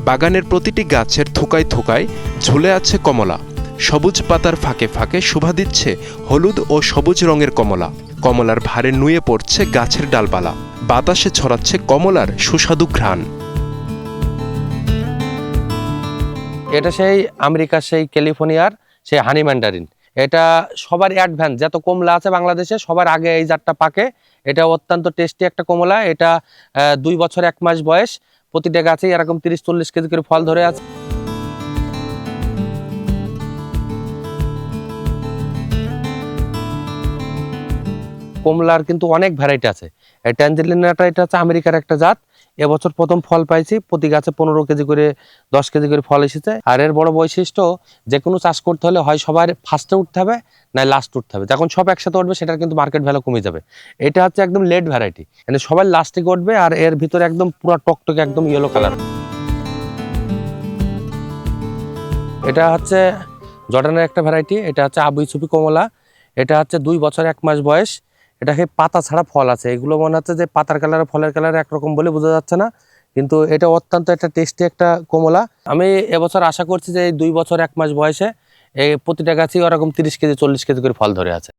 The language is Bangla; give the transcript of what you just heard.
বাগানের প্রতিটি গাছের থোকায় থোকায় ঝুলে আছে কমলা। সবুজ পাতার ফাঁকে ফাঁকে শোভা দিচ্ছে হলুদ ও সবুজ রঙের কমলা। কমলার ভারে নুয়ে পড়ছে গাছের ডালপালা। বাতাসে ছড়াচ্ছে কমলার সুস্বাদু ঘ্রাণ। এটা সেই আমেরিকার সেই ক্যালিফোর্নিয়ার সেই হানি ম্যান্ডারিন। এটা সবার অ্যাডভান্স, যত কমলা আছে বাংলাদেশে সবার আগে এই জাতটা পাকে। এটা অত্যন্ত টেস্টি একটা কমলা। এটা 2 বছর 1 মাস বয়স। প্রতিটা গাছেই এরকম 30-40 কেজি করে ফল ধরে আছে। কমলার কিন্তু অনেক ভ্যারাইটি আছে। এই ট্যাঞ্জেরিনাটা এটা হচ্ছে আমেরিকার একটা জাত। এবছর প্রথম ফল পাইছি, প্রতি গাছে 15 কেজি করে 10 কেজি করে ফল এসেছে। আর এর বড় বৈশিষ্ট্য, যে কোনো চাষ করতে হলে হয় সবার ফার্স্টে উঠতে হবে, না লাস্ট উঠতে হবে। যখন সব একসাথে উঠবে সেটার কিন্তু মার্কেট ভ্যালু কমে যাবে। এটা হচ্ছে একদম লেট ভ্যারাইটি, মানে সবাই লাস্টে উঠবে। আর এর ভিতরে একদম পুরো টকটকে একদম ইয়েলো কালার। এটা হচ্ছে জর্ডানের একটা ভ্যারাইটি। এটা হচ্ছে আবু ইউসুফি কমলা। এটা হচ্ছে 2 বছর 1 মাস বয়স। এটাকে পাতা ছাড়া ফল আছে। এগুলো মনে হচ্ছে যে পাতার কালার ফলের কালার একরকম বলে বোঝা যাচ্ছে না, কিন্তু এটা অত্যন্ত একটা টেস্টি একটা কমলা। আমি এবছর আশা করছি যে এই 2 বছর 1 মাস বয়সে এই প্রতিটা গাছই ওরকম 30 কেজি 40 কেজি করে ফল ধরে আছে।